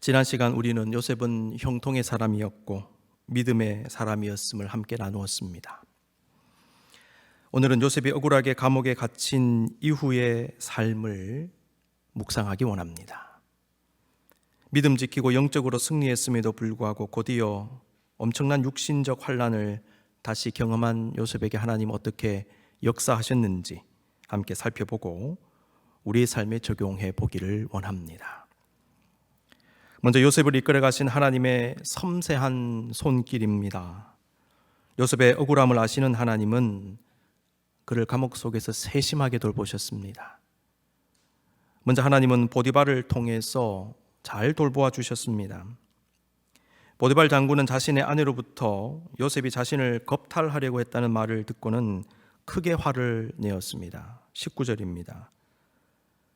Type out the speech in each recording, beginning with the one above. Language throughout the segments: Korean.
지난 시간 우리는 요셉은 형통의 사람이었고 믿음의 사람이었음을 함께 나누었습니다. 오늘은 요셉이 억울하게 감옥에 갇힌 이후의 삶을 묵상하기 원합니다. 믿음 지키고 영적으로 승리했음에도 불구하고 곧이어 엄청난 육신적 환난을 다시 경험한 요셉에게 하나님 어떻게 역사하셨는지 함께 살펴보고 우리의 삶에 적용해 보기를 원합니다. 먼저 요셉을 이끌어 가신 하나님의 섬세한 손길입니다. 요셉의 억울함을 아시는 하나님은 그를 감옥 속에서 세심하게 돌보셨습니다. 먼저 하나님은 보디발을 통해서 잘 돌보아 주셨습니다. 보디발 장군은 자신의 아내로부터 요셉이 자신을 겁탈하려고 했다는 말을 듣고는 크게 화를 내었습니다. 19절입니다.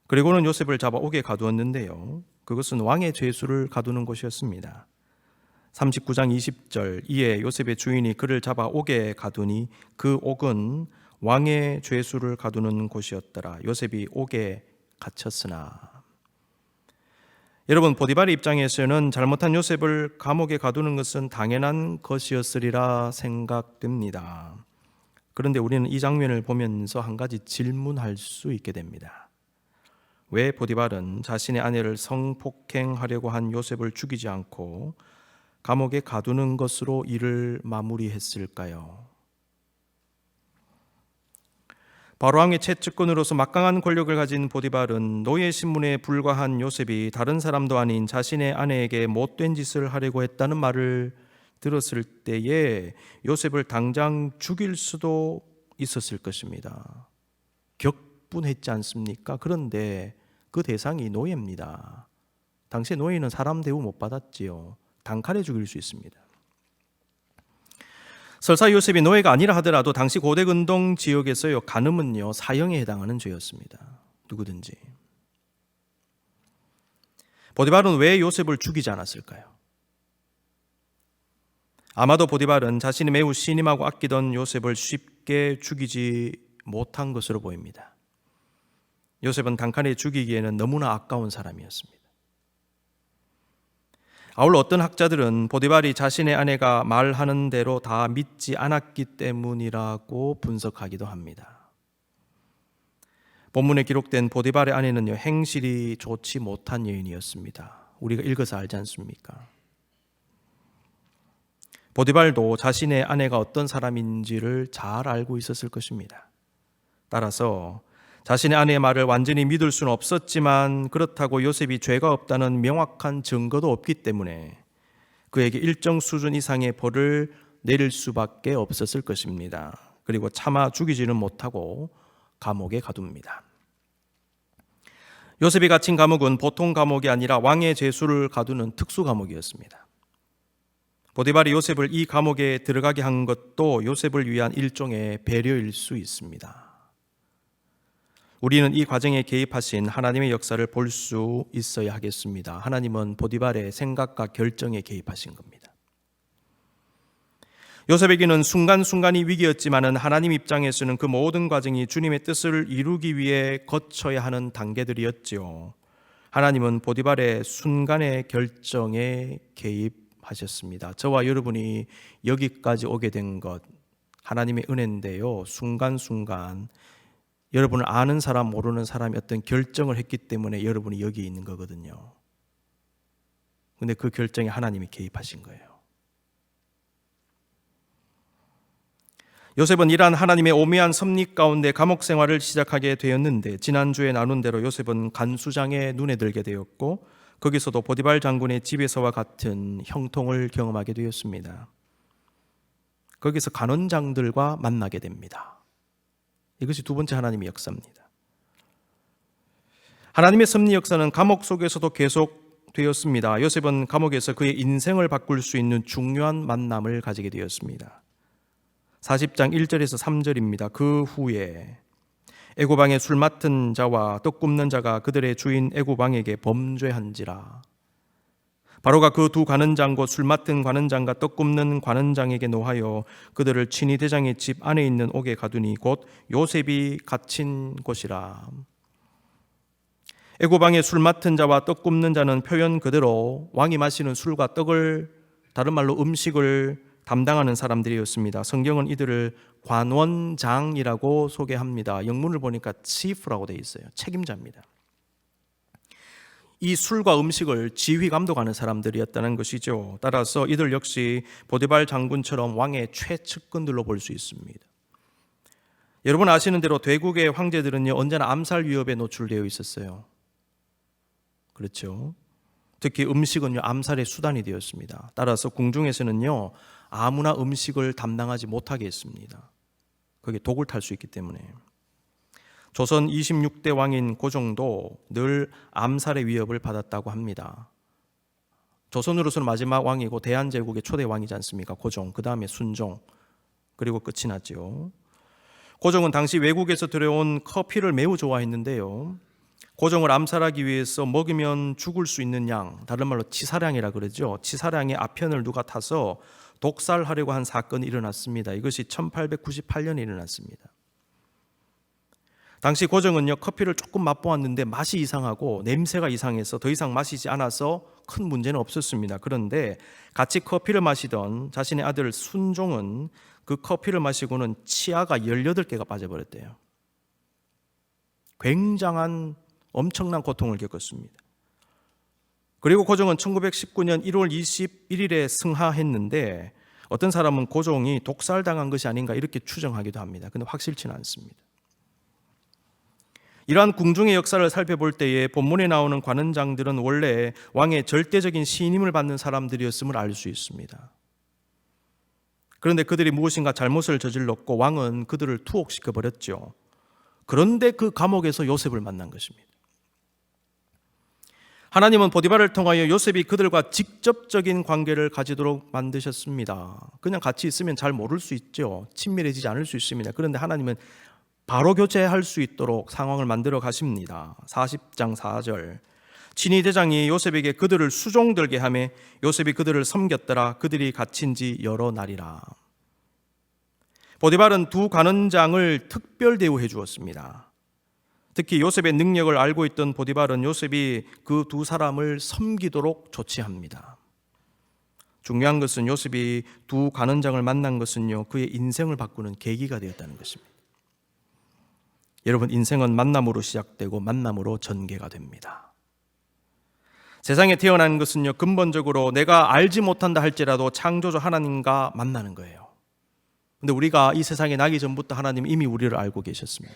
그리고는 요셉을 잡아 옥에 가두었는데요, 그것은 왕의 죄수를 가두는 곳이었습니다. 39장 20절, 이에 요셉의 주인이 그를 잡아 옥에 가두니 그 옥은 왕의 죄수를 가두는 곳이었더라. 요셉이 옥에 갇혔으나. 여러분, 보디발의 입장에서는 잘못한 요셉을 감옥에 가두는 것은 당연한 것이었으리라 생각됩니다. 그런데 우리는 이 장면을 보면서 한 가지 질문할 수 있게 됩니다. 왜 보디발은 자신의 아내를 성폭행하려고 한 요셉을 죽이지 않고 감옥에 가두는 것으로 일을 마무리했을까요? 바로왕의 채찍꾼으로서 막강한 권력을 가진 보디발은 노예 신분에 불과한 요셉이 다른 사람도 아닌 자신의 아내에게 못된 짓을 하려고 했다는 말을 들었을 때에 요셉을 당장 죽일 수도 있었을 것입니다. 격분했지 않습니까? 그런데 그 대상이 노예입니다. 당시 노예는 사람 대우 못 받았지요. 단칼에 죽일 수 있습니다. 설사 요셉이 노예가 아니라 하더라도 당시 고대 근동 지역에서요, 간음은요 사형에 해당하는 죄였습니다. 누구든지. 보디발은 왜 요셉을 죽이지 않았을까요? 아마도 보디발은 자신이 매우 신임하고 아끼던 요셉을 쉽게 죽이지 못한 것으로 보입니다. 요셉은 단칼에 죽이기에는 너무나 아까운 사람이었습니다. 아울러 어떤 학자들은 보디발이 자신의 아내가 말하는 대로 다 믿지 않았기 때문이라고 분석하기도 합니다. 본문에 기록된 보디발의 아내는요, 행실이 좋지 못한 여인이었습니다. 우리가 읽어서 알지 않습니까? 보디발도 자신의 아내가 어떤 사람인지를 잘 알고 있었을 것입니다. 따라서 자신의 아내의 말을 완전히 믿을 수는 없었지만 그렇다고 요셉이 죄가 없다는 명확한 증거도 없기 때문에 그에게 일정 수준 이상의 벌을 내릴 수밖에 없었을 것입니다. 그리고 차마 죽이지는 못하고 감옥에 가둡니다. 요셉이 갇힌 감옥은 보통 감옥이 아니라 왕의 죄수를 가두는 특수 감옥이었습니다. 보디발이 요셉을 이 감옥에 들어가게 한 것도 요셉을 위한 일종의 배려일 수 있습니다. 우리는 이 과정에 개입하신 하나님의 역사를 볼 수 있어야 하겠습니다. 하나님은 보디발의 생각과 결정에 개입하신 겁니다. 요셉에게는 순간순간이 위기였지만 하나님 입장에서는 그 모든 과정이 주님의 뜻을 이루기 위해 거쳐야 하는 단계들이었지요. 하나님은 보디발의 순간의 결정에 개입하셨습니다. 저와 여러분이 여기까지 오게 된 것 하나님의 은혜인데요, 순간순간 여러분을 아는 사람 모르는 사람이 어떤 결정을 했기 때문에 여러분이 여기 있는 거거든요. 그런데 그 결정에 하나님이 개입하신 거예요. 요셉은 이러한 하나님의 오묘한 섭리 가운데 감옥 생활을 시작하게 되었는데, 지난주에 나눈 대로 요셉은 간수장의 눈에 들게 되었고 거기서도 보디발 장군의 집에서와 같은 형통을 경험하게 되었습니다. 거기서 간원장들과 만나게 됩니다. 이것이 두 번째 하나님의 역사입니다. 하나님의 섭리 역사는 감옥 속에서도 계속되었습니다. 요셉은 감옥에서 그의 인생을 바꿀 수 있는 중요한 만남을 가지게 되었습니다. 40장 1절에서 3절입니다. 그 후에 애고방에 술 맡은 자와 떡 굽는 자가 그들의 주인 애고방에게 범죄한지라. 바로가 그 두 관원장 곧 술 맡은 관원장과 떡 굽는 관원장에게 노하여 그들을 친히 대장의 집 안에 있는 옥에 가두니 곧 요셉이 갇힌 곳이라. 애고방에 술 맡은 자와 떡 굽는 자는 표현 그대로 왕이 마시는 술과 떡을, 다른 말로 음식을 담당하는 사람들이었습니다. 성경은 이들을 관원장이라고 소개합니다. 영문을 보니까 chief라고 되어 있어요. 책임자입니다. 이 술과 음식을 지휘 감독하는 사람들이었다는 것이죠. 따라서 이들 역시 보디발 장군처럼 왕의 최측근들로 볼 수 있습니다. 여러분 아시는 대로 대국의 황제들은요, 언제나 암살 위협에 노출되어 있었어요. 그렇죠. 특히 음식은요, 암살의 수단이 되었습니다. 따라서 궁중에서는요, 아무나 음식을 담당하지 못하게 했습니다. 그게 독을 탈 수 있기 때문에. 조선 26대 왕인 고종도 늘 암살의 위협을 받았다고 합니다. 조선으로서는 마지막 왕이고 대한제국의 초대 왕이지 않습니까? 고종, 그 다음에 순종, 그리고 끝이 났죠. 고종은 당시 외국에서 들여온 커피를 매우 좋아했는데요, 고종을 암살하기 위해서 먹으면 죽을 수 있는 양, 다른 말로 치사량이라 그러죠. 치사량의 아편을 누가 타서 독살하려고 한 사건이 일어났습니다. 이것이 1898년에 일어났습니다. 당시 고종은요, 커피를 조금 맛보았는데 맛이 이상하고 냄새가 이상해서 더 이상 마시지 않아서 큰 문제는 없었습니다. 그런데 같이 커피를 마시던 자신의 아들 순종은 그 커피를 마시고는 치아가 18개가 빠져버렸대요. 굉장한 엄청난 고통을 겪었습니다. 그리고 고종은 1919년 1월 21일에 승하했는데 어떤 사람은 고종이 독살당한 것이 아닌가 이렇게 추정하기도 합니다. 근데 확실치는 않습니다. 이러한 궁중의 역사를 살펴볼 때에 본문에 나오는 관원장들은 원래 왕의 절대적인 신임을 받는 사람들이었음을 알 수 있습니다. 그런데 그들이 무엇인가 잘못을 저질렀고 왕은 그들을 투옥시켜 버렸죠. 그런데 그 감옥에서 요셉을 만난 것입니다. 하나님은 보디발을 통하여 요셉이 그들과 직접적인 관계를 가지도록 만드셨습니다. 그냥 같이 있으면 잘 모를 수 있죠. 친밀해지지 않을 수 있습니다. 그런데 하나님은 바로 교제할 수 있도록 상황을 만들어 가십니다. 40장 4절, 친위대장이 요셉에게 그들을 수종들게 하매 요셉이 그들을 섬겼더라. 그들이 갇힌 지 여러 날이라. 보디발은 두 관원장을 특별 대우해 주었습니다. 특히 요셉의 능력을 알고 있던 보디발은 요셉이 그 두 사람을 섬기도록 조치합니다. 중요한 것은 요셉이 두 관원장을 만난 것은요, 그의 인생을 바꾸는 계기가 되었다는 것입니다. 여러분, 인생은 만남으로 시작되고 만남으로 전개가 됩니다. 세상에 태어난 것은요, 근본적으로 내가 알지 못한다 할지라도 창조주 하나님과 만나는 거예요. 근데 우리가 이 세상에 나기 전부터 하나님이 이미 우리를 알고 계셨습니다.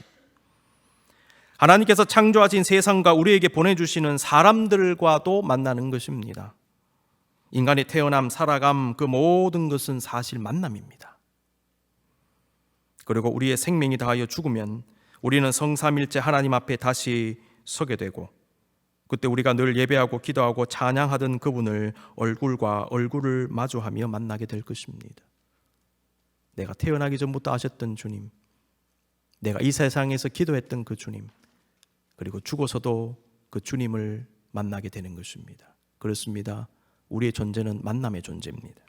하나님께서 창조하신 세상과 우리에게 보내주시는 사람들과도 만나는 것입니다. 인간의 태어남, 살아감, 그 모든 것은 사실 만남입니다. 그리고 우리의 생명이 다하여 죽으면 우리는 성삼일체 하나님 앞에 다시 서게 되고, 그때 우리가 늘 예배하고 기도하고 찬양하던 그분을 얼굴과 얼굴을 마주하며 만나게 될 것입니다. 내가 태어나기 전부터 아셨던 주님, 내가 이 세상에서 기도했던 그 주님, 그리고 죽어서도 그 주님을 만나게 되는 것입니다. 그렇습니다. 우리의 존재는 만남의 존재입니다.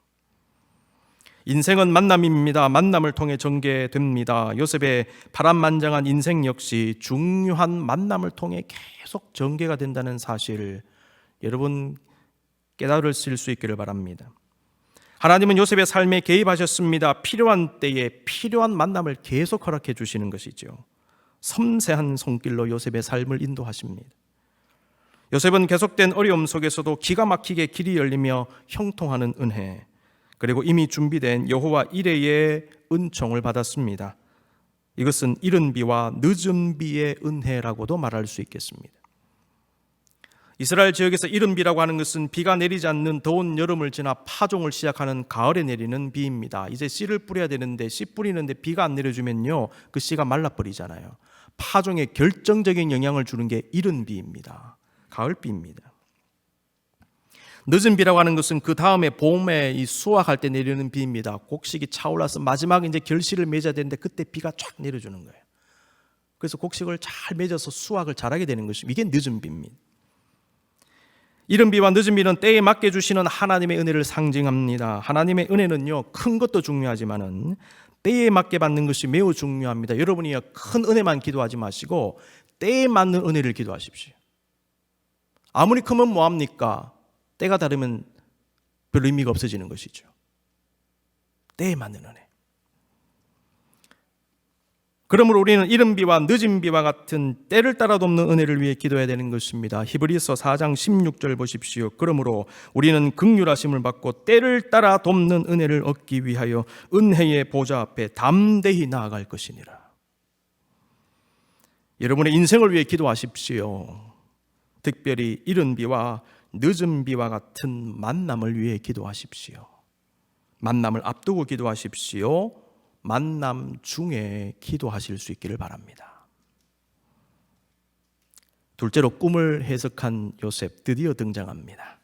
인생은 만남입니다. 만남을 통해 전개됩니다. 요셉의 파란만장한 인생 역시 중요한 만남을 통해 계속 전개가 된다는 사실, 여러분 깨달으실 수 있기를 바랍니다. 하나님은 요셉의 삶에 개입하셨습니다. 필요한 때에 필요한 만남을 계속 허락해 주시는 것이죠. 섬세한 손길로 요셉의 삶을 인도하십니다. 요셉은 계속된 어려움 속에서도 기가 막히게 길이 열리며 형통하는 은혜, 그리고 이미 준비된 여호와 이레의 은총을 받았습니다. 이것은 이른 비와 늦은 비의 은혜라고도 말할 수 있겠습니다. 이스라엘 지역에서 이른 비라고 하는 것은 비가 내리지 않는 더운 여름을 지나 파종을 시작하는 가을에 내리는 비입니다. 이제 씨를 뿌려야 되는데 씨 뿌리는데 비가 안 내려주면요, 그 씨가 말라버리잖아요. 파종에 결정적인 영향을 주는 게 이른 비입니다. 가을비입니다. 늦은 비라고 하는 것은 그 다음에 봄에 이 수확할 때 내리는 비입니다. 곡식이 차올라서 마지막에 이제 결실을 맺어야 되는데 그때 비가 쫙 내려주는 거예요. 그래서 곡식을 잘 맺어서 수확을 잘하게 되는 것입니다. 이게 늦은 비입니다. 이른 비와 늦은 비는 때에 맞게 주시는 하나님의 은혜를 상징합니다. 하나님의 은혜는요, 큰 것도 중요하지만은 때에 맞게 받는 것이 매우 중요합니다. 여러분이 큰 은혜만 기도하지 마시고 때에 맞는 은혜를 기도하십시오. 아무리 크면 뭐합니까? 때가 다르면 별 의미가 없어지는 것이죠. 때에 맞는 은혜. 그러므로 우리는 이른 비와 늦은 비와 같은 때를 따라 돕는 은혜를 위해 기도해야 되는 것입니다. 히브리서 4장 16절 보십시오. 그러므로 우리는 긍휼하심을 받고 때를 따라 돕는 은혜를 얻기 위하여 은혜의 보좌 앞에 담대히 나아갈 것이니라. 여러분의 인생을 위해 기도하십시오. 특별히 이른 비와 늦은 비와 같은 만남을 위해 기도하십시오. 만남을 앞두고 기도하십시오. 만남 중에 기도하실 수 있기를 바랍니다. 둘째로 꿈을 해석한 요셉 드디어 등장합니다.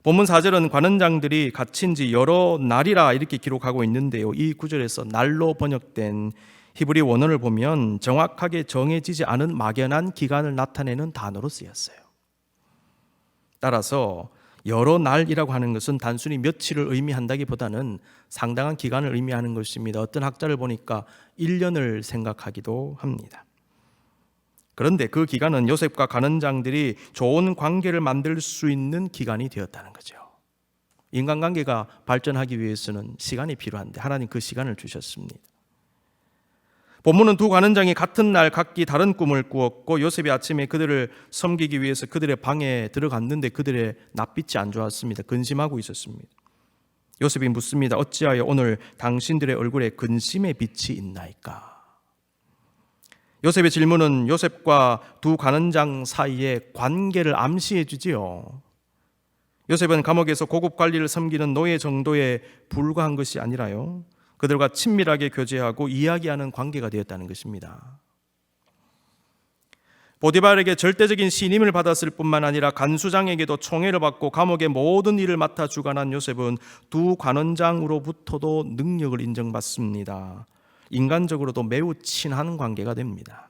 본문 4절은 관원장들이 갇힌 지 여러 날이라 이렇게 기록하고 있는데요. 이 구절에서 날로 번역된 히브리 원어를 보면 정확하게 정해지지 않은 막연한 기간을 나타내는 단어로 쓰였어요. 따라서 여러 날이라고 하는 것은 단순히 며칠을 의미한다기보다는 상당한 기간을 의미하는 것입니다. 어떤 학자를 보니까 1년을 생각하기도 합니다. 그런데 그 기간은 요셉과 간원장들이 좋은 관계를 만들 수 있는 기간이 되었다는 거죠. 인간관계가 발전하기 위해서는 시간이 필요한데 하나님 그 시간을 주셨습니다. 본문은 두 관원장이 같은 날 각기 다른 꿈을 꾸었고 요셉이 아침에 그들을 섬기기 위해서 그들의 방에 들어갔는데 그들의 낯빛이 안 좋았습니다. 근심하고 있었습니다. 요셉이 묻습니다. 어찌하여 오늘 당신들의 얼굴에 근심의 빛이 있나이까? 요셉의 질문은 요셉과 두 관원장 사이의 관계를 암시해 주지요. 요셉은 감옥에서 고급 관리를 섬기는 노예 정도에 불과한 것이 아니라요, 그들과 친밀하게 교제하고 이야기하는 관계가 되었다는 것입니다. 보디발에게 절대적인 신임을 받았을 뿐만 아니라 간수장에게도 총애를 받고 감옥의 모든 일을 맡아 주관한 요셉은 두 관원장으로부터도 능력을 인정받습니다. 인간적으로도 매우 친한 관계가 됩니다.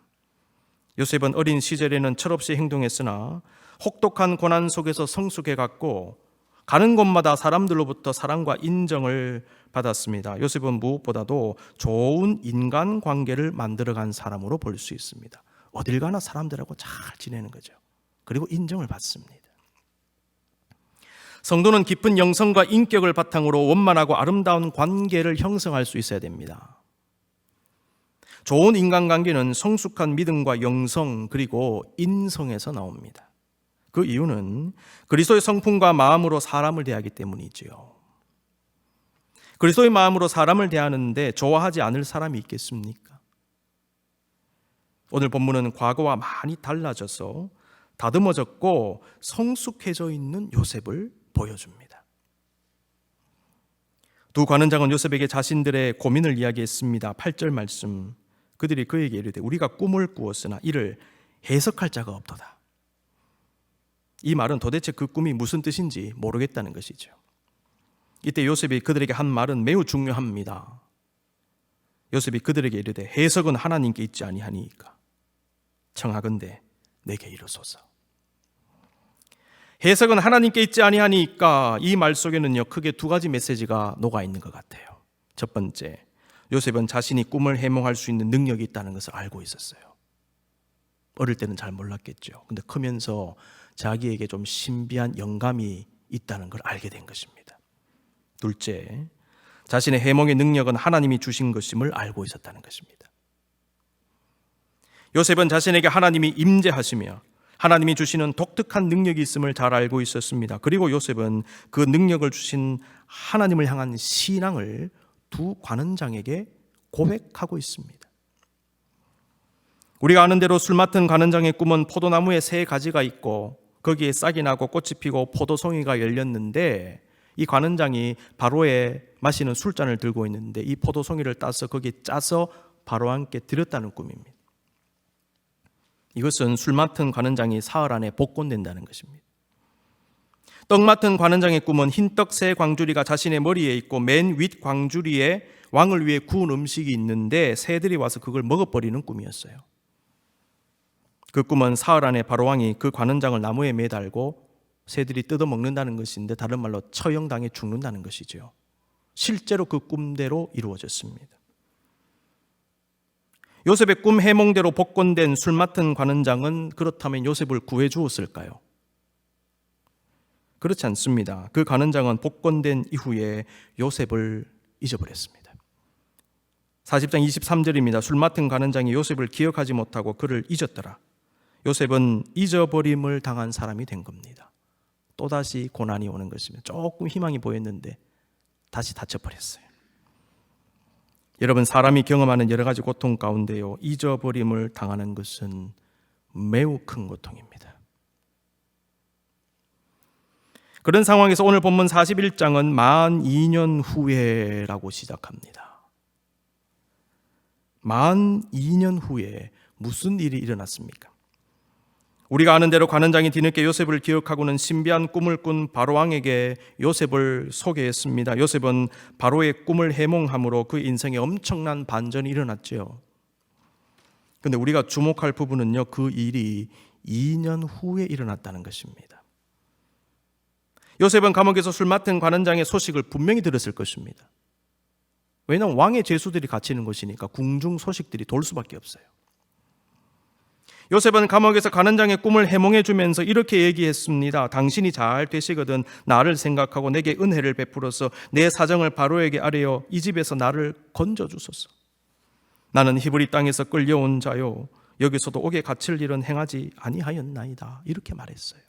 요셉은 어린 시절에는 철없이 행동했으나 혹독한 고난 속에서 성숙해갔고 가는 곳마다 사람들로부터 사랑과 인정을 받았습니다. 요셉은 무엇보다도 좋은 인간관계를 만들어간 사람으로 볼 수 있습니다. 어딜 가나 사람들하고 잘 지내는 거죠. 그리고 인정을 받습니다. 성도는 깊은 영성과 인격을 바탕으로 원만하고 아름다운 관계를 형성할 수 있어야 됩니다. 좋은 인간관계는 성숙한 믿음과 영성 그리고 인성에서 나옵니다. 그 이유는 그리스도의 성품과 마음으로 사람을 대하기 때문이지요. 그리스도의 마음으로 사람을 대하는데 좋아하지 않을 사람이 있겠습니까? 오늘 본문은 과거와 많이 달라져서 다듬어졌고 성숙해져 있는 요셉을 보여줍니다. 두 관원장은 요셉에게 자신들의 고민을 이야기했습니다. 8절 말씀, 그들이 그에게 이르되 우리가 꿈을 꾸었으나 이를 해석할 자가 없도다. 이 말은 도대체 그 꿈이 무슨 뜻인지 모르겠다는 것이죠. 이때 요셉이 그들에게 한 말은 매우 중요합니다. 요셉이 그들에게 이르되 해석은 하나님께 있지 아니하니이까 청하건대 내게 이르소서. 해석은 하나님께 있지 아니하니까, 이 말 속에는요 크게 두 가지 메시지가 녹아 있는 것 같아요. 첫 번째, 요셉은 자신이 꿈을 해몽할 수 있는 능력이 있다는 것을 알고 있었어요. 어릴 때는 잘 몰랐겠죠. 근데 크면서 자기에게 좀 신비한 영감이 있다는 걸 알게 된 것입니다. 둘째, 자신의 해몽의 능력은 하나님이 주신 것임을 알고 있었다는 것입니다. 요셉은 자신에게 하나님이 임재하시며 하나님이 주시는 독특한 능력이 있음을 잘 알고 있었습니다. 그리고 요셉은 그 능력을 주신 하나님을 향한 신앙을 두 관원장에게 고백하고 있습니다. 우리가 아는 대로 술 맡은 관원장의 꿈은 포도나무에 세 가지가 있고 거기에 싹이 나고 꽃이 피고 포도송이가 열렸는데, 이 관원장이 바로에 마시는 술잔을 들고 있는데 이 포도송이를 따서 거기에 짜서 바로왕께 드렸다는 꿈입니다. 이것은 술 맡은 관원장이 사흘 안에 복권된다는 것입니다. 떡 맡은 관원장의 꿈은 흰떡 세 광주리가 자신의 머리에 있고 맨 윗 광주리에 왕을 위해 구운 음식이 있는데 새들이 와서 그걸 먹어버리는 꿈이었어요. 그 꿈은 사흘 안에 바로왕이 그 관원장을 나무에 매달고 새들이 뜯어먹는다는 것인데, 다른 말로 처형당해 죽는다는 것이죠. 실제로 그 꿈대로 이루어졌습니다. 요셉의 꿈 해몽대로 복권된 술 맡은 관원장은 그렇다면 요셉을 구해 주었을까요? 그렇지 않습니다. 그 간원장은 복권된 이후에 요셉을 잊어버렸습니다. 40장 23절입니다. 술 맡은 간원장이 요셉을 기억하지 못하고 그를 잊었더라. 요셉은 잊어버림을 당한 사람이 된 겁니다. 또다시 고난이 오는 것입니다. 조금 희망이 보였는데 다시 다쳐버렸어요. 여러분, 사람이 경험하는 여러 가지 고통 가운데요, 잊어버림을 당하는 것은 매우 큰 고통입니다. 그런 상황에서 오늘 본문 41장은 만 2년 후에라고 시작합니다. 만 2년 후에 무슨 일이 일어났습니까? 우리가 아는 대로 관원장이 뒤늦게 요셉을 기억하고는 신비한 꿈을 꾼 바로왕에게 요셉을 소개했습니다. 요셉은 바로의 꿈을 해몽함으로 그 인생에 엄청난 반전이 일어났죠. 그런데 우리가 주목할 부분은요, 그 일이 2년 후에 일어났다는 것입니다. 요셉은 감옥에서 술 맡은 관원장의 소식을 분명히 들었을 것입니다. 왜냐하면 왕의 죄수들이 갇히는 것이니까 궁중 소식들이 돌 수밖에 없어요. 요셉은 감옥에서 관원장의 꿈을 해몽해 주면서 이렇게 얘기했습니다. 당신이 잘 되시거든 나를 생각하고 내게 은혜를 베풀어서 내 사정을 바로에게 아뢰어 이 집에서 나를 건져 주소서. 나는 히브리 땅에서 끌려온 자요 여기서도 옥에 갇힐 일은 행하지 아니하였나이다. 이렇게 말했어요.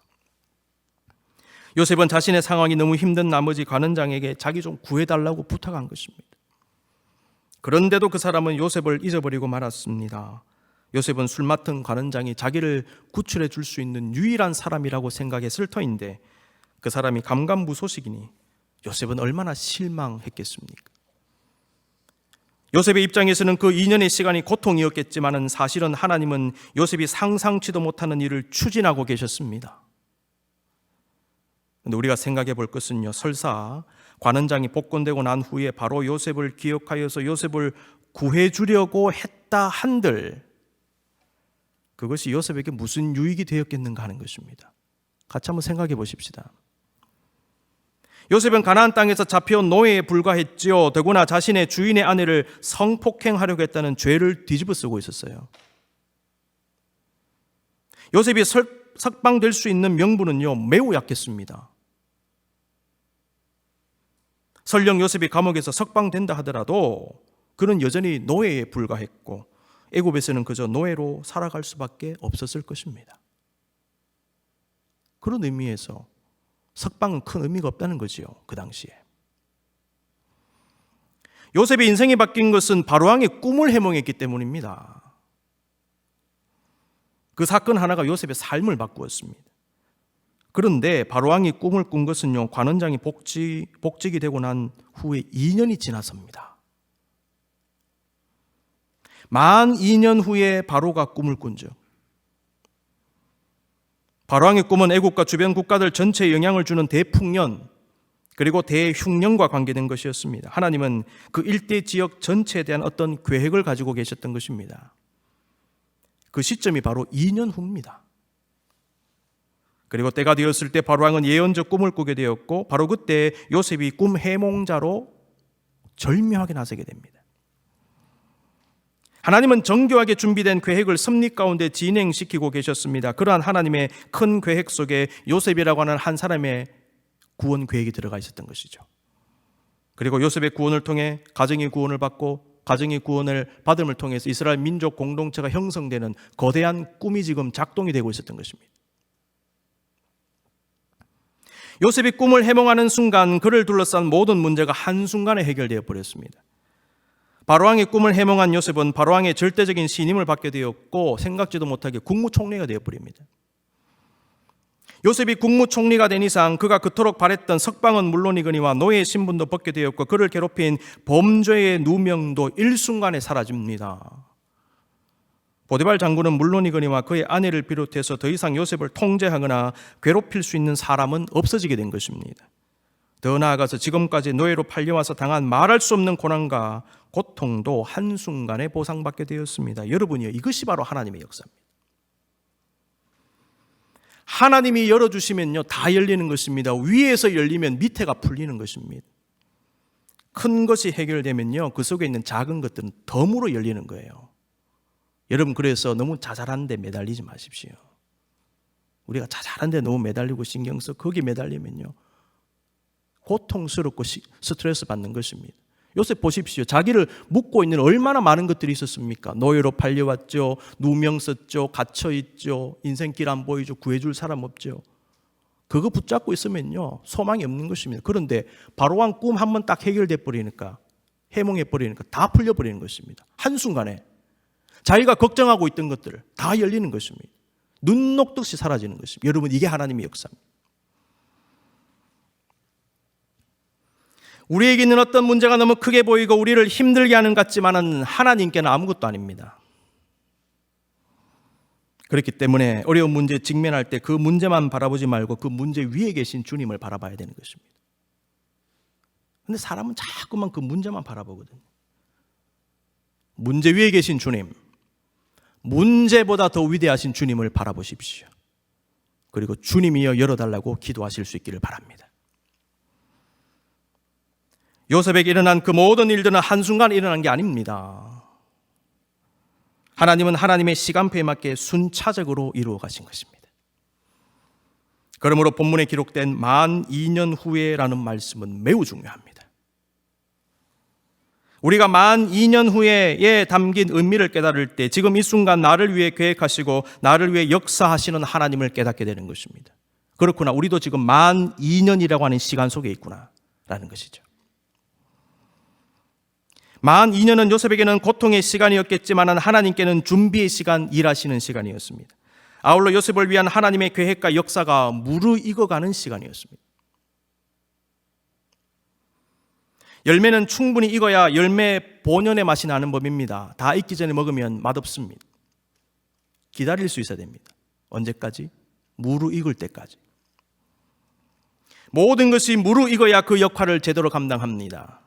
요셉은 자신의 상황이 너무 힘든 나머지 관원장에게 자기 좀 구해달라고 부탁한 것입니다. 그런데도 그 사람은 요셉을 잊어버리고 말았습니다. 요셉은 술 맡은 관원장이 자기를 구출해 줄 수 있는 유일한 사람이라고 생각했을 터인데 그 사람이 감감무소식이니 요셉은 얼마나 실망했겠습니까? 요셉의 입장에서는 그 2년의 시간이 고통이었겠지만 사실은 하나님은 요셉이 상상치도 못하는 일을 추진하고 계셨습니다. 그런데 우리가 생각해 볼 것은요, 설사 관원장이 복권되고 난 후에 바로 요셉을 기억하여서 요셉을 구해주려고 했다 한들 그것이 요셉에게 무슨 유익이 되었겠는가 하는 것입니다. 같이 한번 생각해 보십시다. 요셉은 가나안 땅에서 잡혀온 노예에 불과했지요. 더구나 자신의 주인의 아내를 성폭행하려고 했다는 죄를 뒤집어 쓰고 있었어요. 요셉이 석방될 수 있는 명분은요, 매우 약했습니다. 설령 요셉이 감옥에서 석방된다 하더라도 그는 여전히 노예에 불과했고 애굽에서는 그저 노예로 살아갈 수밖에 없었을 것입니다. 그런 의미에서 석방은 큰 의미가 없다는 거지요, 그 당시에. 요셉의 인생이 바뀐 것은 바로왕의 꿈을 해몽했기 때문입니다. 그 사건 하나가 요셉의 삶을 바꾸었습니다. 그런데 바로왕이 꿈을 꾼 것은요, 관원장이 복직이 되고 난 후에 2년이 지나서입니다. 만 2년 후에 바로가 꿈을 꾼죠. 바로왕의 꿈은 애국과 주변 국가들 전체에 영향을 주는 대풍년 그리고 대흉년과 관계된 것이었습니다. 하나님은 그 일대 지역 전체에 대한 어떤 계획을 가지고 계셨던 것입니다. 그 시점이 바로 2년 후입니다. 그리고 때가 되었을 때 바로왕은 예언적 꿈을 꾸게 되었고 바로 그때 요셉이 꿈 해몽자로 절묘하게 나서게 됩니다. 하나님은 정교하게 준비된 계획을 섭리 가운데 진행시키고 계셨습니다. 그러한 하나님의 큰 계획 속에 요셉이라고 하는 한 사람의 구원 계획이 들어가 있었던 것이죠. 그리고 요셉의 구원을 통해 가정이 구원을 받고 가정이 구원을 받음을 통해서 이스라엘 민족 공동체가 형성되는 거대한 꿈이 지금 작동이 되고 있었던 것입니다. 요셉이 꿈을 해몽하는 순간 그를 둘러싼 모든 문제가 한순간에 해결되어 버렸습니다. 바로왕의 꿈을 해몽한 요셉은 바로왕의 절대적인 신임을 받게 되었고 생각지도 못하게 국무총리가 되어버립니다. 요셉이 국무총리가 된 이상 그가 그토록 바랬던 석방은 물론이거니와 노예의 신분도 벗게 되었고 그를 괴롭힌 범죄의 누명도 일순간에 사라집니다. 보디발 장군은 물론이거니와 그의 아내를 비롯해서 더 이상 요셉을 통제하거나 괴롭힐 수 있는 사람은 없어지게 된 것입니다. 더 나아가서 지금까지 노예로 팔려와서 당한 말할 수 없는 고난과 고통도 한순간에 보상받게 되었습니다. 여러분이요, 이것이 바로 하나님의 역사입니다. 하나님이 열어주시면요 다 열리는 것입니다. 위에서 열리면 밑에가 풀리는 것입니다. 큰 것이 해결되면요 그 속에 있는 작은 것들은 덤으로 열리는 거예요. 여러분, 그래서 너무 자잘한 데 매달리지 마십시오. 우리가 자잘한데 너무 매달리고 신경 써 거기 매달리면요 고통스럽고 스트레스 받는 것입니다. 요셉 보십시오. 자기를 묶고 있는 얼마나 많은 것들이 있었습니까? 노예로 팔려왔죠. 누명 썼죠. 갇혀있죠. 인생길 안 보이죠. 구해줄 사람 없죠. 그거 붙잡고 있으면요 소망이 없는 것입니다. 그런데 바로왕 꿈 한번 딱 해결돼 버리니까, 해몽해 버리니까 다 풀려 버리는 것입니다. 한순간에 자기가 걱정하고 있던 것들 다 열리는 것입니다. 눈 녹듯이 사라지는 것입니다. 여러분, 이게 하나님의 역사입니다. 우리에게 있는 어떤 문제가 너무 크게 보이고 우리를 힘들게 하는 것 같지만은 하나님께는 아무것도 아닙니다. 그렇기 때문에 어려운 문제에 직면할 때 그 문제만 바라보지 말고 그 문제 위에 계신 주님을 바라봐야 되는 것입니다. 그런데 사람은 자꾸만 그 문제만 바라보거든요. 문제 위에 계신 주님, 문제보다 더 위대하신 주님을 바라보십시오. 그리고 주님이여 열어달라고 기도하실 수 있기를 바랍니다. 요셉에게 일어난 그 모든 일들은 한순간 일어난 게 아닙니다. 하나님은 하나님의 시간표에 맞게 순차적으로 이루어 가신 것입니다. 그러므로 본문에 기록된 만 2년 후에라는 말씀은 매우 중요합니다. 우리가 만 2년 후에에 담긴 의미를 깨달을 때 지금 이 순간 나를 위해 계획하시고 나를 위해 역사하시는 하나님을 깨닫게 되는 것입니다. 그렇구나, 우리도 지금 만 2년이라고 하는 시간 속에 있구나라는 것이죠. 만 2년은 요셉에게는 고통의 시간이었겠지만 하나님께는 준비의 시간, 일하시는 시간이었습니다. 아울러 요셉을 위한 하나님의 계획과 역사가 무르익어가는 시간이었습니다. 열매는 충분히 익어야 열매 본연의 맛이 나는 법입니다. 다 익기 전에 먹으면 맛없습니다. 기다릴 수 있어야 됩니다. 언제까지? 무르익을 때까지. 모든 것이 무르익어야 그 역할을 제대로 감당합니다.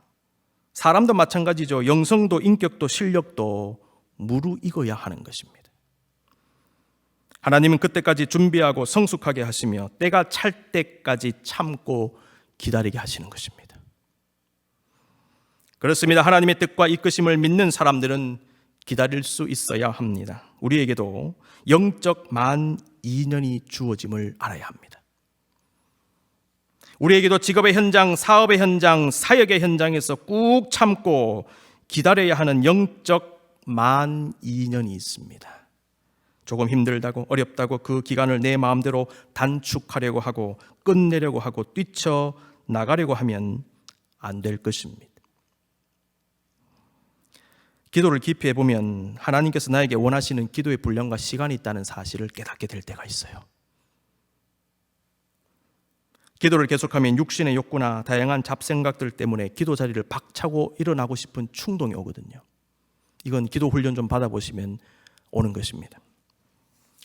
사람도 마찬가지죠. 영성도 인격도 실력도 무르익어야 하는 것입니다. 하나님은 그때까지 준비하고 성숙하게 하시며 때가 찰 때까지 참고 기다리게 하시는 것입니다. 그렇습니다. 하나님의 뜻과 이끄심을 믿는 사람들은 기다릴 수 있어야 합니다. 우리에게도 영적 만 2년이 주어짐을 알아야 합니다. 우리에게도 직업의 현장, 사업의 현장, 사역의 현장에서 꾹 참고 기다려야 하는 영적 만 2년이 있습니다. 조금 힘들다고, 어렵다고 그 기간을 내 마음대로 단축하려고 하고 끝내려고 하고 뛰쳐나가려고 하면 안 될 것입니다. 기도를 깊이 해보면 하나님께서 나에게 원하시는 기도의 분량과 시간이 있다는 사실을 깨닫게 될 때가 있어요. 기도를 계속하면 육신의 욕구나 다양한 잡생각들 때문에 기도 자리를 박차고 일어나고 싶은 충동이 오거든요. 이건 기도 훈련 좀 받아보시면 오는 것입니다.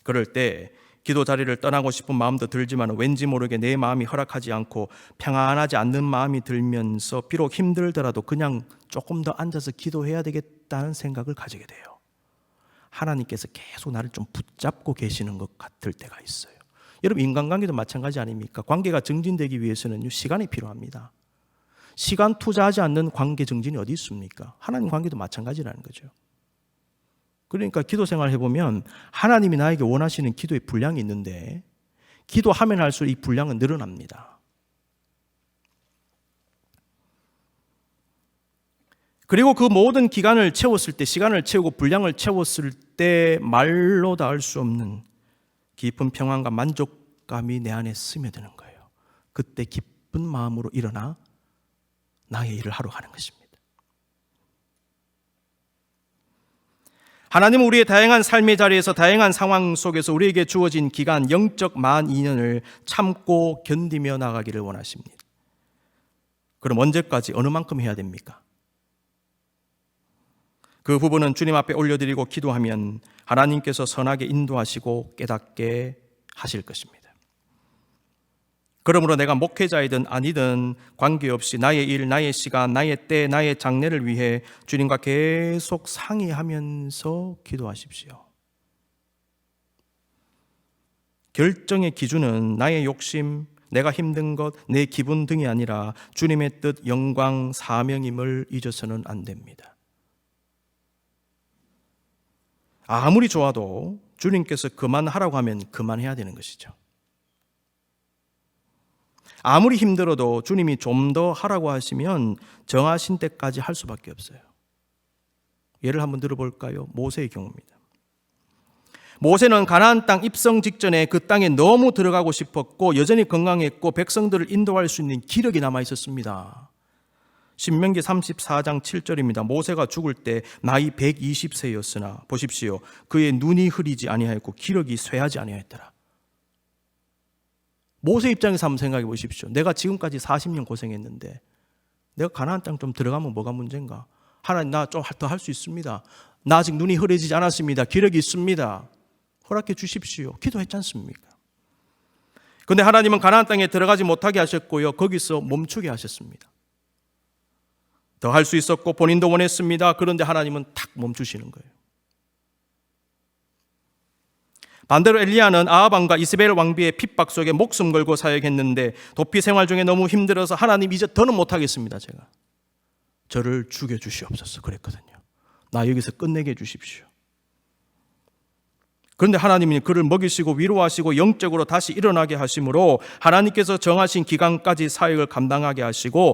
그럴 때 기도 자리를 떠나고 싶은 마음도 들지만 왠지 모르게 내 마음이 허락하지 않고 평안하지 않는 마음이 들면서 비록 힘들더라도 그냥 조금 더 앉아서 기도해야 되겠다는 생각을 가지게 돼요. 하나님께서 계속 나를 좀 붙잡고 계시는 것 같을 때가 있어요. 여러분, 인간관계도 마찬가지 아닙니까? 관계가 정진되기 위해서는 시간이 필요합니다. 시간 투자하지 않는 관계 정진이 어디 있습니까? 하나님 관계도 마찬가지라는 거죠. 그러니까 기도 생활 해보면 하나님이 나에게 원하시는 기도의 분량이 있는데 기도하면 할수록 이 분량은 늘어납니다. 그리고 그 모든 기간을 채웠을 때, 시간을 채우고 분량을 채웠을 때 말로 다 할 수 없는 깊은 평안과 만족감이 내 안에 스며드는 거예요. 그때 기쁜 마음으로 일어나 나의 일을 하러 가는 것입니다. 하나님은 우리의 다양한 삶의 자리에서 다양한 상황 속에서 우리에게 주어진 기간 영적 만 2년을 참고 견디며 나가기를 원하십니다. 그럼 언제까지, 어느 만큼 해야 됩니까? 그 부분은 주님 앞에 올려드리고 기도하면 하나님께서 선하게 인도하시고 깨닫게 하실 것입니다. 그러므로 내가 목회자이든 아니든 관계없이 나의 일, 나의 시간, 나의 때, 나의 장래를 위해 주님과 계속 상의하면서 기도하십시오. 결정의 기준은 나의 욕심, 내가 힘든 것, 내 기분 등이 아니라 주님의 뜻, 영광, 사명임을 잊어서는 안 됩니다. 아무리 좋아도 주님께서 그만하라고 하면 그만해야 되는 것이죠. 아무리 힘들어도 주님이 좀 더 하라고 하시면 정하신 때까지 할 수밖에 없어요. 예를 한번 들어볼까요? 모세의 경우입니다. 모세는 가나안 땅 입성 직전에 그 땅에 너무 들어가고 싶었고 여전히 건강했고 백성들을 인도할 수 있는 기력이 남아 있었습니다. 신명기 34장 7절입니다. 모세가 죽을 때 나이 120세였으나 보십시오. 그의 눈이 흐리지 아니하였고 기력이 쇠하지 아니하였더라. 모세 입장에서 한번 생각해 보십시오. 내가 지금까지 40년 고생했는데 내가 가나안 땅 좀 들어가면 뭐가 문제인가? 하나님, 나 좀 더 할 수 있습니다. 나 아직 눈이 흐려지지 않았습니다. 기력이 있습니다. 허락해 주십시오. 기도했지 않습니까? 그런데 하나님은 가나안 땅에 들어가지 못하게 하셨고요. 거기서 멈추게 하셨습니다. 더 할 수 있었고 본인도 원했습니다. 그런데 하나님은 탁 멈추시는 거예요. 반대로 엘리야는 아합 왕과 이스벨 왕비의 핍박 속에 목숨 걸고 사역했는데 도피 생활 중에 너무 힘들어서 하나님 이제 더는 못하겠습니다. 제가 저를 죽여주시옵소서 그랬거든요. 나 여기서 끝내게 해주십시오. 그런데 하나님이 그를 먹이시고 위로하시고 영적으로 다시 일어나게 하심으로 하나님께서 정하신 기간까지 사역을 감당하게 하시고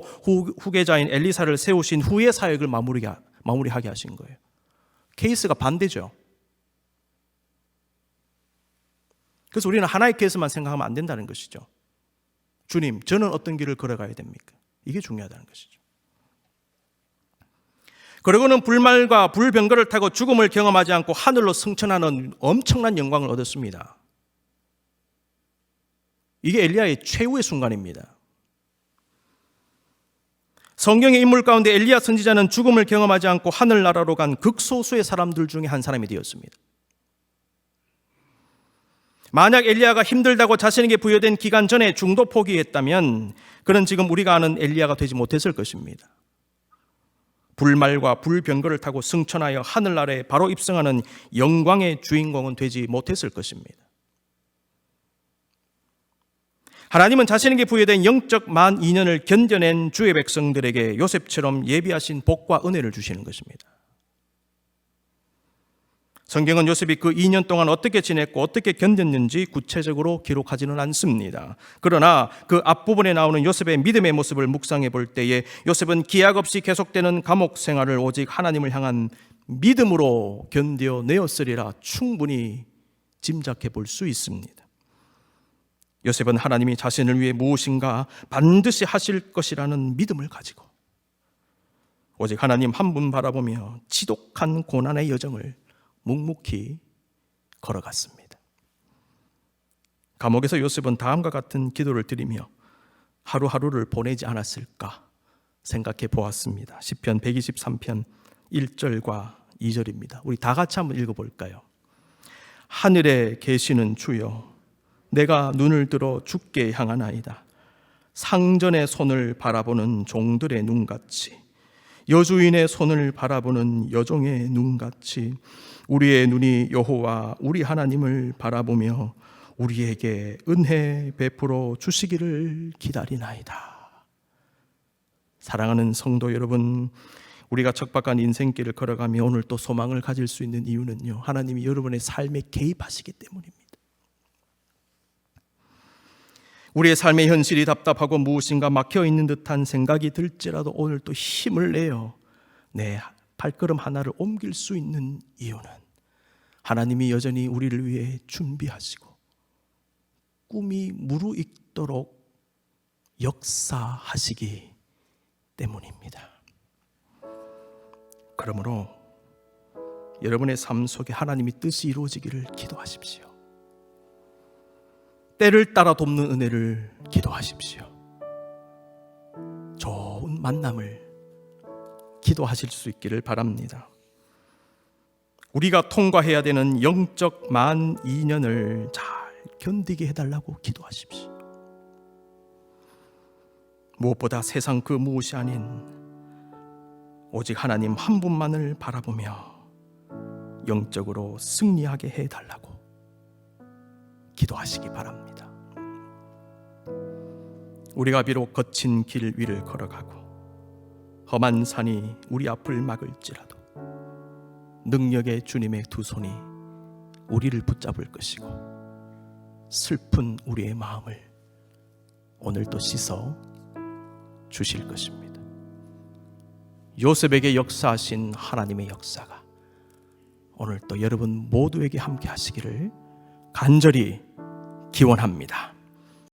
후계자인 엘리사를 세우신 후에 사역을 마무리하게 하신 거예요. 케이스가 반대죠. 그래서 우리는 하나의 케이스만 생각하면 안 된다는 것이죠. 주님, 저는 어떤 길을 걸어가야 됩니까? 이게 중요하다는 것이죠. 그리고는 불말과 불병거를 타고 죽음을 경험하지 않고 하늘로 승천하는 엄청난 영광을 얻었습니다. 이게 엘리야의 최후의 순간입니다. 성경의 인물 가운데 엘리야 선지자는 죽음을 경험하지 않고 하늘나라로 간 극소수의 사람들 중에 한 사람이 되었습니다. 만약 엘리야가 힘들다고 자신에게 부여된 기간 전에 중도 포기했다면 그는 지금 우리가 아는 엘리야가 되지 못했을 것입니다. 불말과 불병거를 타고 승천하여 하늘나라에 바로 입성하는 영광의 주인공은 되지 못했을 것입니다. 하나님은 자신에게 부여된 영적 만 2년을 견뎌낸 주의 백성들에게 요셉처럼 예비하신 복과 은혜를 주시는 것입니다. 성경은 요셉이 그 2년 동안 어떻게 지냈고 어떻게 견뎠는지 구체적으로 기록하지는 않습니다. 그러나 그 앞부분에 나오는 요셉의 믿음의 모습을 묵상해 볼 때에 요셉은 기약 없이 계속되는 감옥 생활을 오직 하나님을 향한 믿음으로 견뎌내었으리라 충분히 짐작해 볼 수 있습니다. 요셉은 하나님이 자신을 위해 무엇인가 반드시 하실 것이라는 믿음을 가지고 오직 하나님 한 분 바라보며 지독한 고난의 여정을 묵묵히 걸어갔습니다. 감옥에서 요셉은 다음과 같은 기도를 드리며 하루하루를 보내지 않았을까 생각해 보았습니다. 시편 123편 1절과 2절입니다. 우리 다 같이 한번 읽어볼까요? 하늘에 계시는 주여, 내가 눈을 들어 주께 향하나이다. 상전의 손을 바라보는 종들의 눈같이, 여주인의 손을 바라보는 여종의 눈같이 우리의 눈이 여호와 우리 하나님을 바라보며 우리에게 은혜 베풀어 주시기를 기다리나이다. 사랑하는 성도 여러분, 우리가 척박한 인생길을 걸어가며 오늘 또 소망을 가질 수 있는 이유는요, 하나님이 여러분의 삶에 개입하시기 때문입니다. 우리의 삶의 현실이 답답하고 무엇인가 막혀있는 듯한 생각이 들지라도 오늘 또 힘을 내어 내 발걸음 하나를 옮길 수 있는 이유는 하나님이 여전히 우리를 위해 준비하시고 꿈이 무르익도록 역사하시기 때문입니다. 그러므로 여러분의 삶 속에 하나님의 뜻이 이루어지기를 기도하십시오. 때를 따라 돕는 은혜를 기도하십시오. 좋은 만남을 기도하실 수 있기를 바랍니다. 우리가 통과해야 되는 영적 만 2년을 잘 견디게 해달라고 기도하십시오. 무엇보다 세상 그 무엇이 아닌 오직 하나님 한 분만을 바라보며 영적으로 승리하게 해달라고 기도하시기 바랍니다. 우리가 비록 거친 길 위를 걸어가고 험한 산이 우리 앞을 막을지라도 능력의 주님의 두 손이 우리를 붙잡을 것이고 슬픈 우리의 마음을 오늘 또 씻어 주실 것입니다. 요셉에게 역사하신 하나님의 역사가 오늘 또 여러분 모두에게 함께 하시기를 간절히 기원합니다.